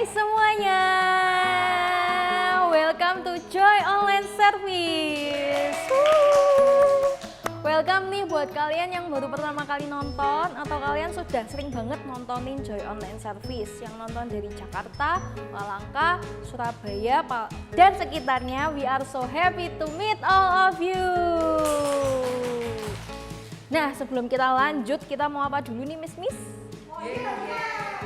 Hai semuanya, welcome to Joy Online Service. Welcome nih buat kalian yang baru pertama kali nonton atau kalian sudah sering banget nontonin Joy Online Service yang nonton dari Jakarta, Malangka, Surabaya, dan sekitarnya. We are so happy to meet all of you. Nah, sebelum kita lanjut, kita mau apa dulu nih Miss?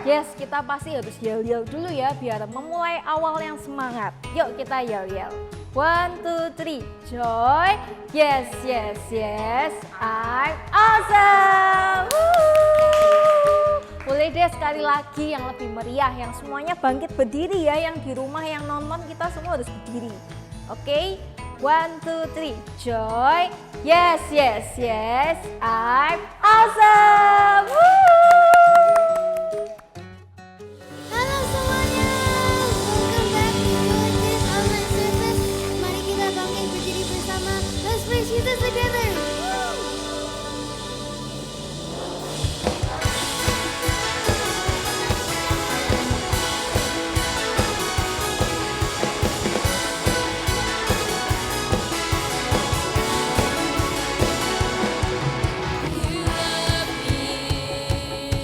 Yes, kita pasti harus yel-yel dulu ya biar memulai awal yang semangat. Yuk kita yel-yel. 1, 2, 3, Joy. Yes, yes, yes, I'm awesome. Boleh deh sekali lagi yang lebih meriah, yang semuanya bangkit berdiri ya, yang di rumah yang nonton kita semua harus berdiri. Oke, 1, 2, 3, Joy. Yes, yes, yes, I'm awesome. Halo semuanya, welcome back to Joy This Online Service. Mari kita bangkit berdiri bersama. Let's praise Jesus together. You love me.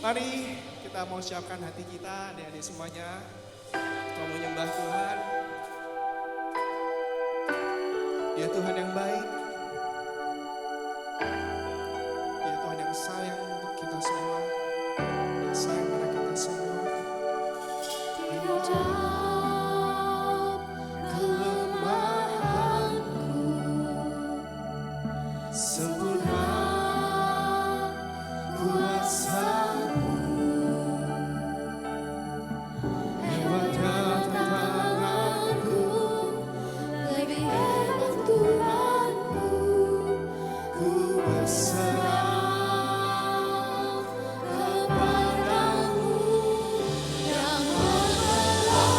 Mari kita mau siapkan hati kita, adik-adik semuanya. Kita mau menyembah Tuhan. Dia Tuhan yang baik. Dia Tuhan yang sayang untuk kita semua. Dia sayang pada kita semua. Sempurna kuasa-Mu, hebatnya tangan-Ku, lebih hebat Tuhanku. ku berserah Kepadamu yang membelah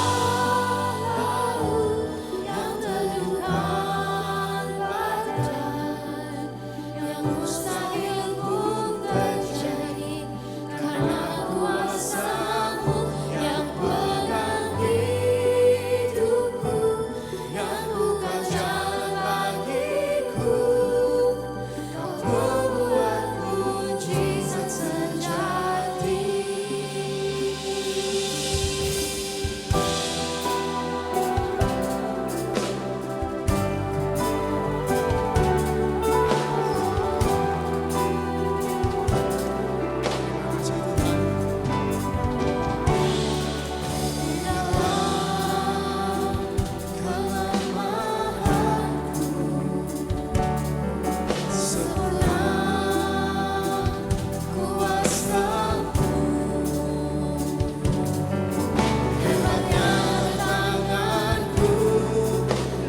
laut, yang teduhkan badai, yang mustahil pun terjadi karena kuasa-Mu yang pegang hidupku, yang buka jalan bagiku. Kau membuat mujizat sejati.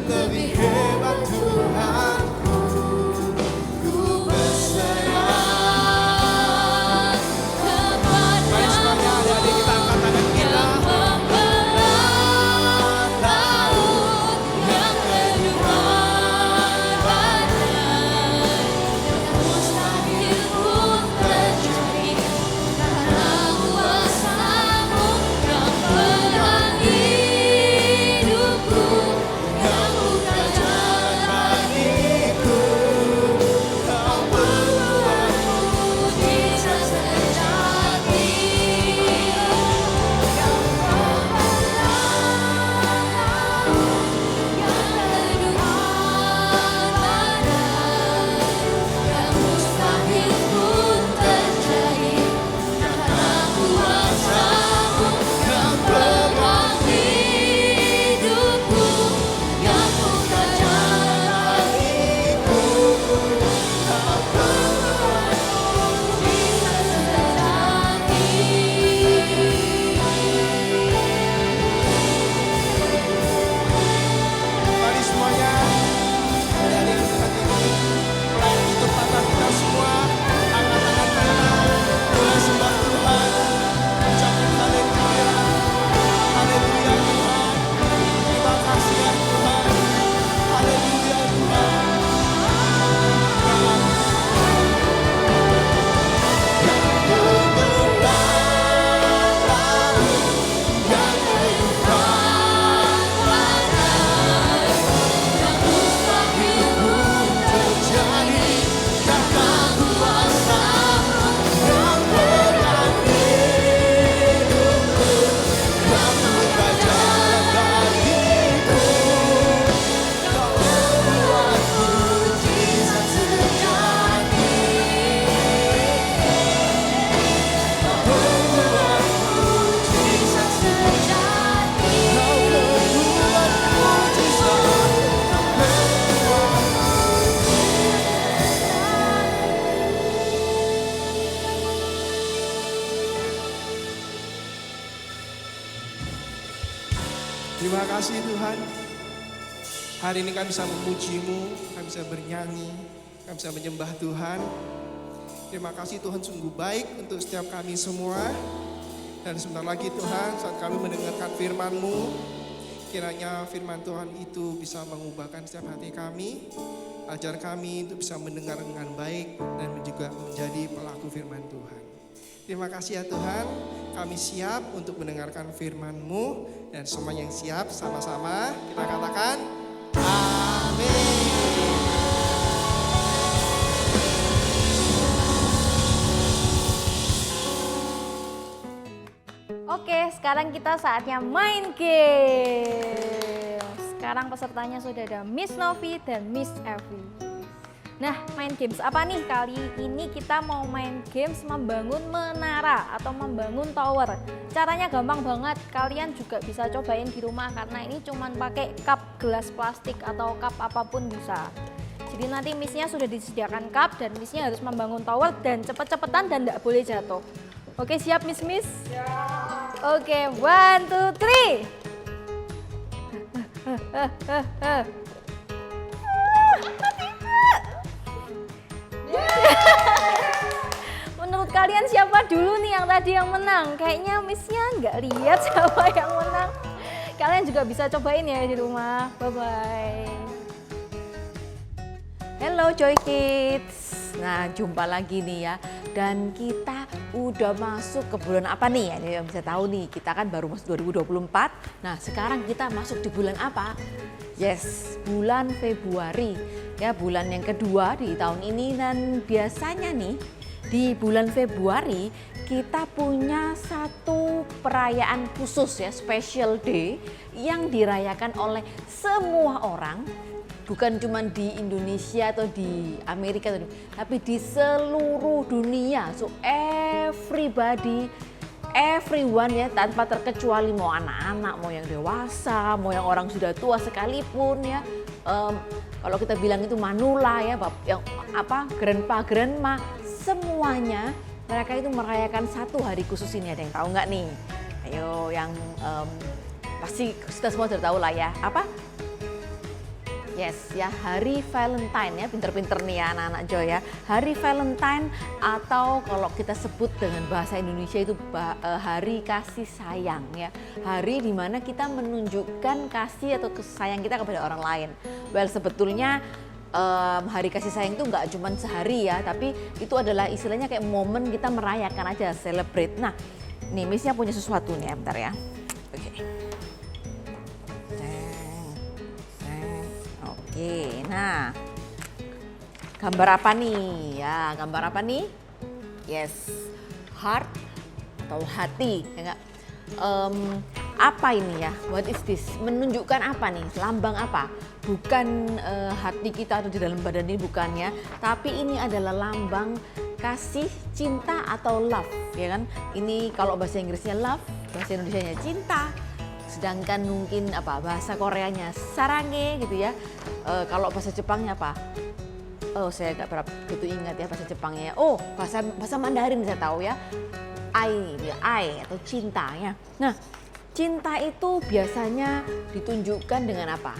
lebih hebat Tuhanku, ku berserah. Mari semuanya adik-adik kita angkat tangan kita. Mari semuanya, adik-adik yang terhati ini, mulai tutup mata kita semua, angkat tangan kita, mulai sembah Tuhan, ucapkan haleluya, haleluya Tuhan, terima kasih ya Tuhan, haleluya Tuhan. Terima kasih Tuhan. Hari ini kami bisa memuji-Mu, kami bisa bernyanyi, kami bisa menyembah Tuhan. Terima kasih Tuhan, sungguh baik untuk setiap kami semua. Dan sebentar lagi Tuhan, saat kami mendengarkan firman-Mu, kiranya firman Tuhan itu bisa mengubahkan setiap hati kami. Ajar kami untuk bisa mendengar dengan baik dan juga menjadi pelaku firman Tuhan. Terima kasih ya Tuhan, kami siap untuk mendengarkan firman-Mu, dan semua yang siap sama-sama kita katakan amin. sekarang kita saatnya main game. Sekarang pesertanya sudah ada Miss Novi dan Miss Evi. Nah, main games apa nih? Kali ini kita mau main games membangun menara atau membangun tower. Caranya gampang banget, kalian juga bisa cobain di rumah karena ini cuman pakai cup gelas plastik atau cup apapun bisa. Jadi nanti missnya sudah disediakan cup dan missnya harus membangun tower dan cepet-cepetan dan tidak boleh jatuh. Oke, siap Miss? Siap. Oke, 1, 2, 3. Menurut kalian siapa dulu nih yang tadi yang menang? Kayaknya missnya nggak lihat siapa yang menang. Kalian juga bisa cobain ya di rumah. Bye-bye. Hello Joy Kids. Nah, jumpa lagi nih ya. Dan kita udah masuk ke bulan apa nih? Ini yang bisa tahu nih, kita kan baru masuk 2024. Nah, sekarang kita masuk di bulan apa? Yes, bulan Februari. Ya, bulan yang kedua di tahun ini. Dan biasanya nih di bulan Februari kita punya satu perayaan khusus ya, special day yang dirayakan oleh semua orang. Bukan cuma di Indonesia atau di Amerika, tapi di seluruh dunia. So everybody, everyone ya, tanpa terkecuali mau anak-anak, mau yang dewasa, mau yang orang sudah tua sekalipun ya. Kalau kita bilang itu manula ya, yang apa, grandpa, semuanya mereka itu merayakan satu hari khusus ini. Ada yang tahu nggak nih? Ayo, yang pasti kita semua sudah tahu lah ya. Apa? Yes ya, Hari Valentine ya, pinter-pinter nih ya anak-anak Joy ya. Hari Valentine atau kalau kita sebut dengan bahasa Indonesia itu Hari Kasih Sayang ya. Hari dimana kita menunjukkan kasih atau sayang kita kepada orang lain. Well, sebetulnya Hari Kasih Sayang itu nggak cuma sehari ya, tapi itu adalah istilahnya kayak momen kita merayakan aja, celebrate. Nah, nih Missnya punya sesuatu nih, bentar ya. Oke. Oke, nah gambar apa nih? Ya, gambar apa nih? Yes, heart atau hati, ya enggak? Apa ini ya? What is this? Menunjukkan apa nih? Lambang apa? Bukan hati kita atau di dalam badan ini, bukan ya. Tapi ini adalah lambang kasih, cinta atau love, ya kan? Ini kalau bahasa Inggrisnya love, bahasa Indonesianya cinta. Sedangkan mungkin apa bahasa Koreanya sarange gitu ya. Kalau bahasa Jepangnya apa? Oh, saya nggak berapa gitu ingat ya bahasa Jepangnya. Oh, bahasa Mandarin saya tahu ya. Ai, dia ai atau cinta ya. Nah, cinta itu biasanya ditunjukkan dengan apa?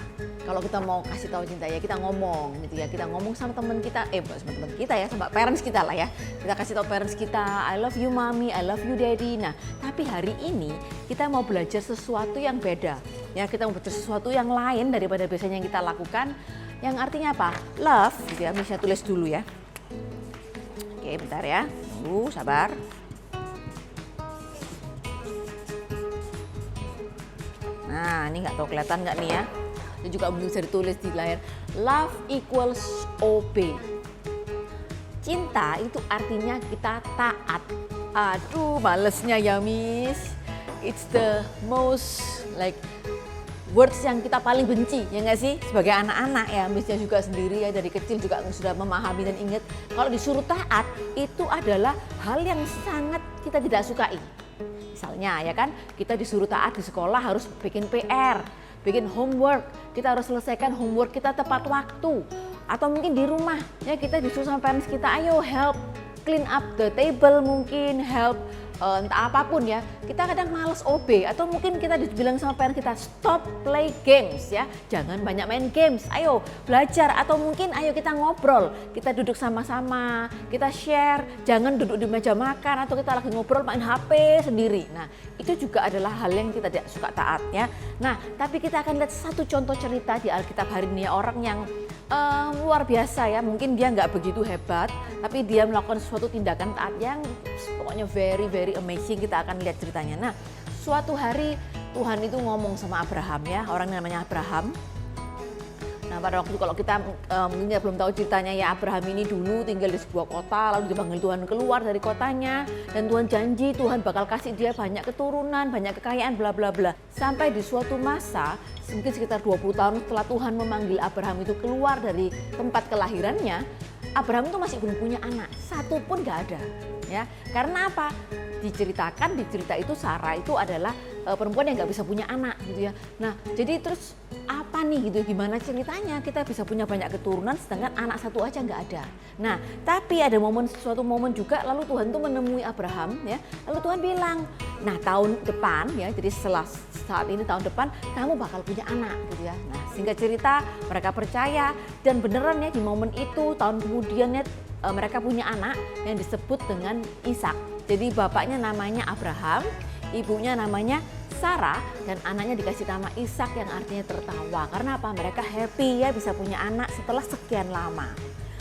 Kalau kita mau kasih tahu cinta ya kita ngomong gitu ya. Kita ngomong sama teman kita, bukan sama teman kita ya, sama parents kita lah ya. Kita kasih tahu parents kita, I love you mommy, I love you daddy. Nah, tapi hari ini kita mau belajar sesuatu yang beda. Ya, kita mau belajar sesuatu yang lain daripada biasanya yang kita lakukan. Yang artinya apa? Love gitu ya. Bisa tulis dulu ya. Oke, bentar ya. Tunggu, sabar. Nah, ini nggak tahu kelihatan nggak nih ya? Ini juga bisa ditulis di layar. Love equals obey. Cinta itu artinya kita taat. Aduh, malesnya ya Miss. It's the most like words yang kita paling benci, ya nggak sih? Sebagai anak-anak ya, Missnya juga sendiri ya dari kecil juga sudah memahami dan ingat. Kalau disuruh taat itu adalah hal yang sangat kita tidak sukai. Misalnya ya kan, kita disuruh taat di sekolah harus bikin PR, bikin homework, kita harus selesaikan homework kita tepat waktu. Atau mungkin di rumah, ya kita disuruh sama parents kita, ayo help clean up the table mungkin, help entah apapun ya. Kita kadang males obey atau mungkin kita dibilang sama parents kita, stop play games ya. Jangan banyak main games, ayo belajar atau mungkin ayo kita ngobrol. Kita duduk sama-sama, kita share, jangan duduk di meja makan atau kita lagi ngobrol main HP sendiri. Nah, itu juga adalah hal yang kita tidak suka taat ya. Nah, tapi kita akan lihat satu contoh cerita di Alkitab hari ini ya, orang yang luar biasa ya, mungkin dia nggak begitu hebat, tapi dia melakukan suatu tindakan taat yang pokoknya very amazing. Kita akan lihat ceritanya. Nah, suatu hari Tuhan itu ngomong sama Abraham ya, orang namanya Abraham. Nah, Nah pada waktu kalau kita mungkin belum tahu ceritanya ya, Abraham ini dulu tinggal di sebuah kota, lalu dipanggil Tuhan keluar dari kotanya, dan Tuhan janji Tuhan bakal kasih dia banyak keturunan, banyak kekayaan, bla bla bla. Sampai di suatu masa, mungkin sekitar 20 tahun setelah Tuhan memanggil Abraham itu keluar dari tempat kelahirannya, Abraham itu masih belum punya anak, satu pun gak ada. Ya, karena apa? Diceritakan di cerita itu Sarah itu adalah perempuan yang nggak bisa punya anak gitu ya. Nah jadi terus apa nih gitu, gimana ceritanya kita bisa punya banyak keturunan sedangkan anak satu aja nggak ada. Nah tapi ada suatu momen juga lalu Tuhan tuh menemui Abraham ya, lalu Tuhan bilang, nah tahun depan ya, jadi setelah saat ini tahun depan kamu bakal punya anak gitu ya. Nah singkat cerita mereka percaya dan beneran ya di momen itu tahun kemudiannya mereka punya anak yang disebut dengan Ishak. Jadi bapaknya namanya Abraham, ibunya namanya Sarah, dan anaknya dikasih nama Ishak yang artinya tertawa. Karena apa? Mereka happy ya bisa punya anak setelah sekian lama.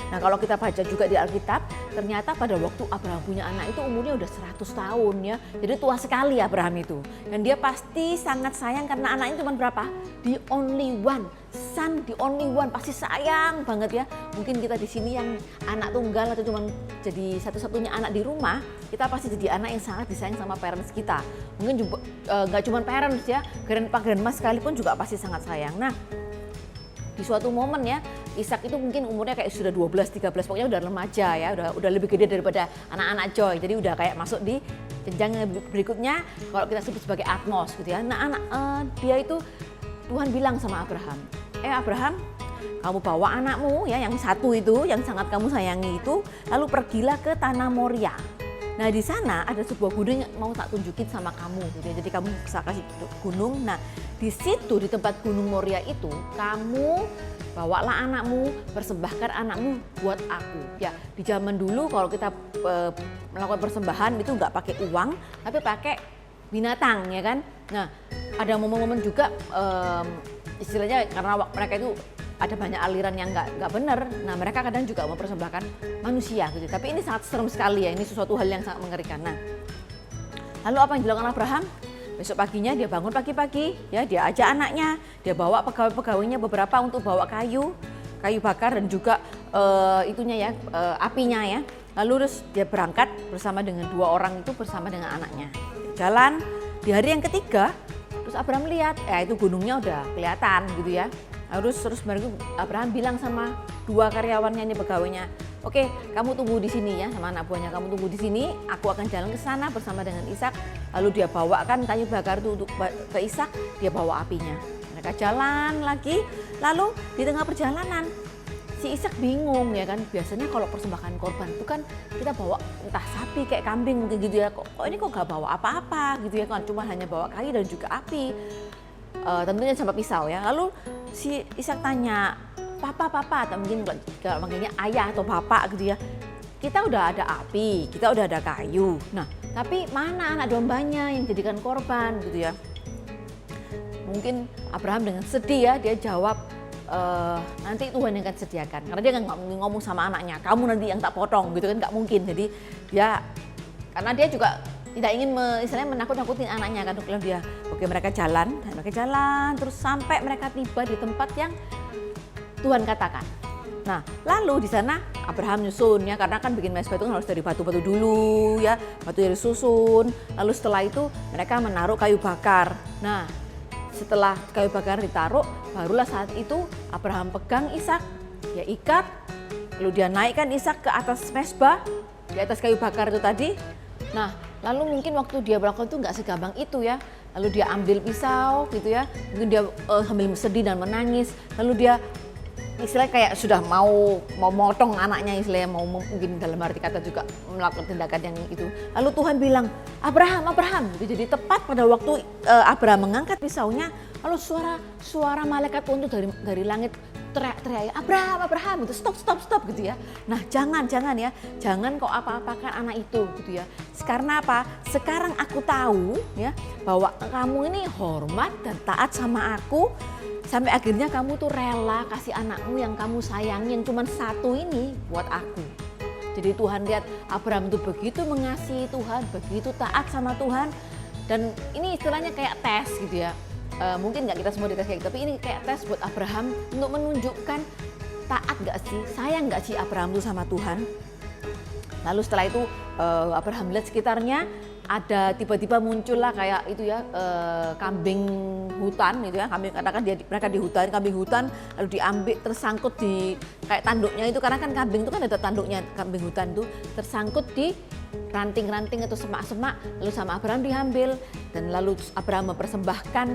Nah kalau kita baca juga di Alkitab, ternyata pada waktu Abraham punya anak itu umurnya udah 100 tahun ya. Jadi tua sekali Abraham itu. Dan dia pasti sangat sayang karena anaknya cuma berapa? The only one, son the only one, pasti sayang banget ya. Mungkin kita di sini yang anak tunggal atau cuma jadi satu-satunya anak di rumah, kita pasti jadi anak yang sangat disayang sama parents kita. Mungkin juga nggak cuma parents ya, grandpa grandma sekalipun juga pasti sangat sayang. Nah di suatu momen ya, Ishak itu mungkin umurnya kayak sudah 12-13, pokoknya udah remaja ya, udah lebih gede daripada anak-anak Joy. Jadi udah kayak masuk di jenjang berikutnya, kalau kita sebut sebagai Atmos gitu ya. Nah dia itu Tuhan bilang sama Abraham, Abraham, kamu bawa anakmu ya yang satu itu, yang sangat kamu sayangi itu, lalu pergilah ke tanah Moria. Nah di sana ada sebuah gunung yang mau tak tunjukin sama kamu gitu ya. Jadi kamu bisa kasih gunung. Nah di situ di tempat gunung Moria itu kamu bawalah anakmu, persembahkan anakmu buat aku. Ya di zaman dulu kalau kita melakukan persembahan itu nggak pakai uang, tapi pakai binatang ya kan. Nah ada momen-momen juga istilahnya karena mereka itu ada banyak aliran yang nggak benar. Nah mereka kadang juga mempersembahkan manusia gitu. Tapi ini sangat serem sekali ya, ini sesuatu hal yang sangat mengerikan. Nah lalu apa yang dilakukan Abraham? Besok paginya dia bangun pagi-pagi ya, dia ajak anaknya, dia bawa pegawai-pegawainya beberapa untuk bawa kayu bakar dan juga apinya ya. Lalu terus dia berangkat bersama dengan 2 orang itu bersama dengan anaknya. Jalan di hari yang ketiga, terus Abraham lihat itu gunungnya udah kelihatan gitu ya. Terus Abraham bilang sama 2 karyawannya ini pegawainya, oke, kamu tunggu di sini ya sama anak buahnya, kamu tunggu di sini, aku akan jalan ke sana bersama dengan Ishak. Lalu dia bawakan kayu bakar itu untuk ke Ishak, dia bawa apinya. Mereka jalan lagi, lalu di tengah perjalanan si Ishak bingung ya kan, biasanya kalau persembahan korban itu kan kita bawa entah sapi kayak kambing mungkin gitu ya, kok ini kok gak bawa apa-apa gitu ya kan, cuma hanya bawa kayu dan juga api. Tentunya sama pisau ya. Lalu si Ishak tanya, papa atau mungkin kalau manggilnya ayah atau bapak gitu ya, kita udah ada api, kita udah ada kayu, nah tapi mana anak dombanya yang jadikan korban gitu ya. Mungkin Abraham dengan sedih ya dia jawab, nanti Tuhan yang akan sediakan, karena dia nggak ngomong sama anaknya kamu nanti yang tak potong gitu kan, nggak mungkin. Jadi dia karena dia juga tidak ingin istilahnya menakut-nakutin anaknya kan. Lalu dia mereka jalan terus sampai mereka tiba di tempat yang Tuhan katakan. Nah lalu di sana Abraham nyusun ya, karena kan bikin mezbah itu kan harus dari batu-batu dulu ya, batu dari susun. Lalu setelah itu mereka menaruh kayu bakar. Nah setelah kayu bakar ditaruh, barulah saat itu Abraham pegang Ishak, dia ikat, lalu dia naikkan Ishak ke atas mezbah di atas kayu bakar itu tadi. Nah lalu mungkin waktu dia melakukan itu nggak segampang itu ya. Lalu dia ambil pisau gitu ya, mungkin dia sambil sedih dan menangis. Lalu dia istilahnya kayak sudah mau motong anaknya, istilahnya mau mungkin dalam arti kata juga melakukan tindakan yang itu. Lalu Tuhan bilang, Abraham gitu. Jadi tepat pada waktu Abraham mengangkat pisaunya, lalu suara malaikat Tuhan itu dari langit teriak, Abraham gitu, stop gitu ya. Nah jangan ya, jangan kau apa-apakan anak itu gitu ya. Karena apa? Sekarang aku tahu ya bahwa kamu ini hormat dan taat sama aku, sampai akhirnya kamu tuh rela kasih anakmu yang kamu sayangi yang cuma satu ini buat aku. Jadi Tuhan lihat Abraham itu begitu mengasihi Tuhan, begitu taat sama Tuhan, dan ini istilahnya kayak tes gitu ya. mungkin nggak kita semua dites kayak gitu, tapi ini kayak tes buat Abraham untuk menunjukkan taat nggak sih, sayang nggak sih Abraham itu sama Tuhan. Lalu setelah itu Abraham lihat sekitarnya, ada tiba-tiba muncullah kayak itu ya kambing hutan gitu ya, kambing, karena kan mereka di hutan, kambing hutan lalu diambil tersangkut di kayak tanduknya itu, karena kan kambing itu kan ada tanduknya, kambing hutan itu tersangkut di ranting-ranting atau semak-semak, lalu sama Abraham diambil dan lalu Abraham mempersembahkan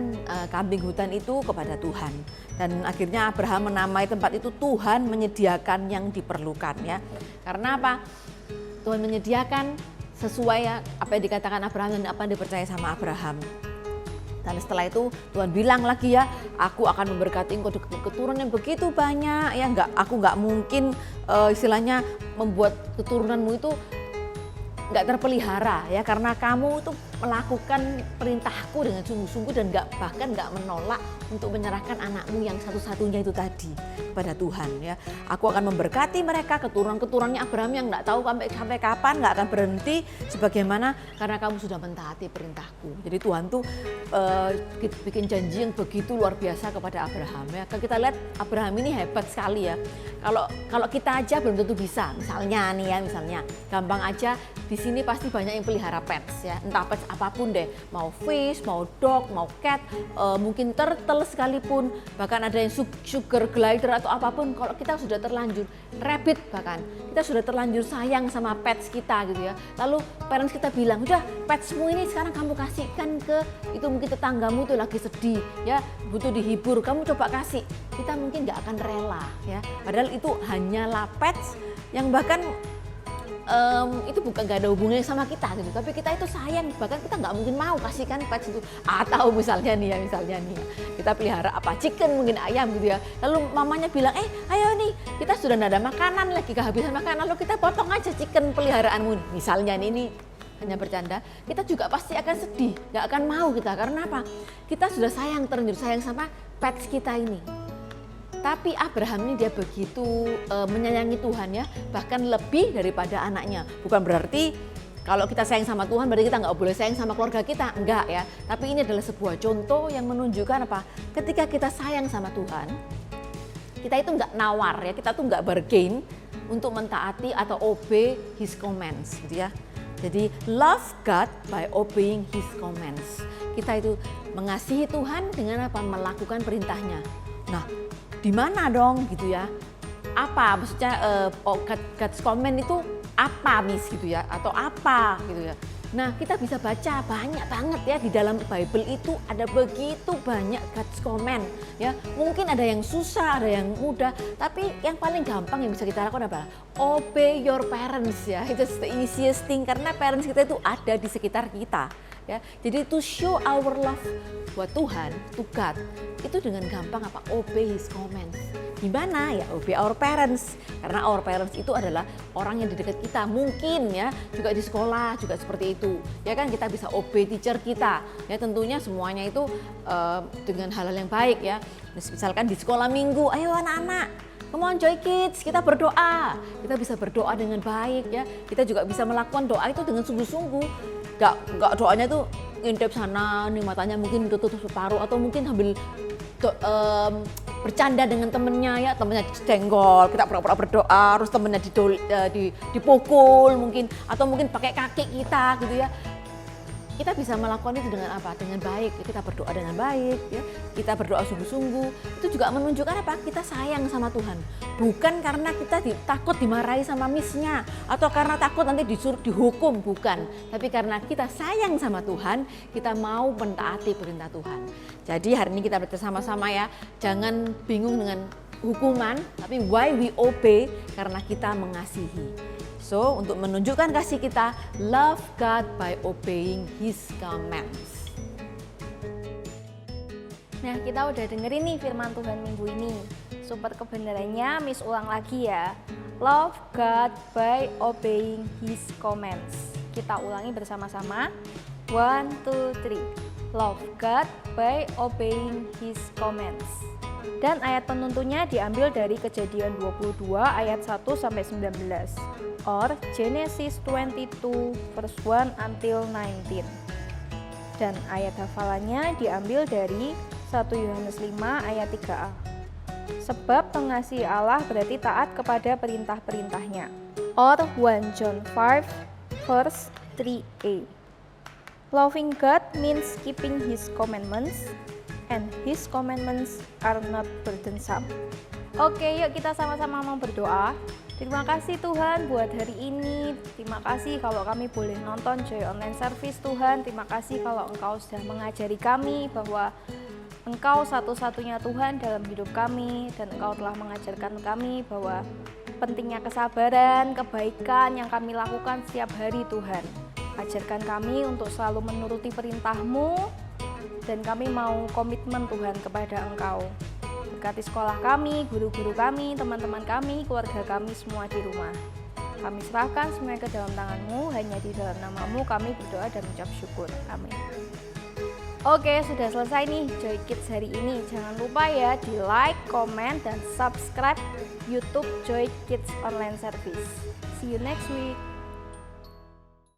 kambing hutan itu kepada Tuhan, dan akhirnya Abraham menamai tempat itu Tuhan menyediakan yang diperlukan ya. Karena apa? Tuhan menyediakan sesuai ya, apa yang dikatakan Abraham dan apa yang dipercaya sama Abraham. Dan setelah itu Tuhan bilang lagi ya, aku akan memberkati engkau dengan keturunan yang begitu banyak ya, aku nggak mungkin istilahnya membuat keturunanmu itu nggak terpelihara ya, karena kamu itu melakukan perintahku dengan sungguh-sungguh dan bahkan nggak menolak untuk menyerahkan anakmu yang satu-satunya itu tadi kepada Tuhan ya. Aku akan memberkati mereka, keturunan-keturunannya Abraham yang nggak tahu sampai kapan, nggak akan berhenti, sebagaimana karena kamu sudah mentaati perintahku. Jadi Tuhan tuh bikin janji yang begitu luar biasa kepada Abraham ya. Kita lihat Abraham ini hebat sekali ya. Kalau kita aja belum tentu bisa, misalnya nih ya, misalnya gampang aja, di sini pasti banyak yang pelihara pets ya, entah pets apapun deh, mau fish, mau dog, mau cat, mungkin turtle sekalipun, bahkan ada yang sugar glider atau apapun. Kalau kita sudah terlanjur, rabbit bahkan, kita sudah terlanjur sayang sama pets kita gitu ya. Lalu parents kita bilang, udah petsmu ini sekarang kamu kasihkan ke itu, mungkin tetanggamu tuh lagi sedih ya, butuh dihibur, kamu coba kasih. Kita mungkin nggak akan rela ya, padahal itu hanyalah pets yang bahkan itu bukan gak ada hubungannya sama kita gitu, tapi kita itu sayang, bahkan kita nggak mungkin mau kasihkan pets itu. Atau misalnya nih ya, kita pelihara apa, chicken mungkin, ayam gitu ya, lalu mamanya bilang ayo nih kita sudah nggak ada makanan lagi, kehabisan makanan, lalu kita potong aja chicken peliharaanmu misalnya nih, ini hanya bercanda, kita juga pasti akan sedih, nggak akan mau kita. Karena apa? Kita sudah terlanjur sayang sama pets kita ini. Tapi Abraham ini dia begitu menyayangi Tuhan ya, bahkan lebih daripada anaknya. Bukan berarti kalau kita sayang sama Tuhan berarti kita nggak boleh sayang sama keluarga kita, enggak ya. Tapi ini adalah sebuah contoh yang menunjukkan apa? Ketika kita sayang sama Tuhan, kita itu nggak nawar ya, kita tuh nggak bargain untuk mentaati atau obey His commands gitu ya. Jadi love God by obeying His commands. Kita itu mengasihi Tuhan dengan apa? Melakukan perintahnya. Nah, di mana dong gitu ya? Apa maksudnya God's command itu apa Miss gitu ya? Atau apa gitu ya? Nah, kita bisa baca banyak banget ya, di dalam Bible itu ada begitu banyak God's command ya. Mungkin ada yang susah, ada yang mudah, tapi yang paling gampang yang bisa kita lakukan adalah obey your parents ya. Itu the easiest thing, karena parents kita itu ada di sekitar kita ya. Jadi to show our love buat Tuhan, to God, itu dengan gampang apa? Obey His commands. Gimana ya? Obey our parents. Karena our parents itu adalah orang yang di dekat kita. Mungkin ya, juga di sekolah juga seperti itu. Ya kan, kita bisa obey teacher kita. Ya tentunya semuanya itu dengan hal-hal yang baik ya. Misalkan di sekolah minggu, ayo anak-anak, come on Joy Kids, kita berdoa. Kita bisa berdoa dengan baik ya. Kita juga bisa melakukan doa itu dengan sungguh-sungguh. Gak doanya tuh ngintip sana nih, matanya mungkin tutup separuh, atau mungkin sambil bercanda dengan temennya ya, temennya disenggol, kita pura-pura berdoa, terus temennya dipukul mungkin, atau mungkin pakai kaki kita gitu ya. Kita bisa melakukan itu dengan apa? Dengan baik. Kita berdoa dengan baik ya. Kita berdoa sungguh-sungguh. Itu juga menunjukkan apa? Kita sayang sama Tuhan. Bukan karena kita takut dimarahi sama misnya, atau karena takut nanti disuruh dihukum, bukan. Tapi karena kita sayang sama Tuhan, kita mau mentaati perintah Tuhan. Jadi hari ini kita bersama-sama ya, jangan bingung dengan hukuman, tapi why we obey, karena kita mengasihi. So, untuk menunjukkan kasih kita, love God by obeying His commands. Nah, kita udah dengerin nih firman Tuhan minggu ini. Super kebenarannya, Miss ulang lagi ya. Love God by obeying His commands. Kita ulangi bersama-sama. 1, 2, 3. Love God by obeying His commands. Dan ayat penuntunnya diambil dari Kejadian 22 ayat 1 sampai 19. Or Genesis 22 verse 1 until 19. Dan ayat hafalannya diambil dari 1 Yohanes 5 ayat 3a. Sebab mengasihi Allah berarti taat kepada perintah-perintahnya. Or 1 John 5 verse 3a. Loving God means keeping His commandments, and His commandments are not burdensome. Oke, yuk kita sama-sama mau berdoa. Terima kasih Tuhan buat hari ini. Terima kasih kalau kami boleh nonton Joy Online Service Tuhan. Terima kasih kalau Engkau sudah mengajari kami bahwa Engkau satu-satunya Tuhan dalam hidup kami. Dan Engkau telah mengajarkan kami bahwa pentingnya kesabaran, kebaikan yang kami lakukan setiap hari Tuhan. Ajarkan kami untuk selalu menuruti perintah-Mu. Dan kami mau komitmen Tuhan kepada Engkau. Berkati sekolah kami, guru-guru kami, teman-teman kami, keluarga kami semua di rumah. Kami serahkan semuanya ke dalam tangan-Mu, hanya di dalam nama-Mu kami berdoa dan mengucap syukur. Amin. Oke, sudah selesai nih Joy Kids hari ini. Jangan lupa ya di like, komen, dan subscribe YouTube Joy Kids Online Service. See you next week.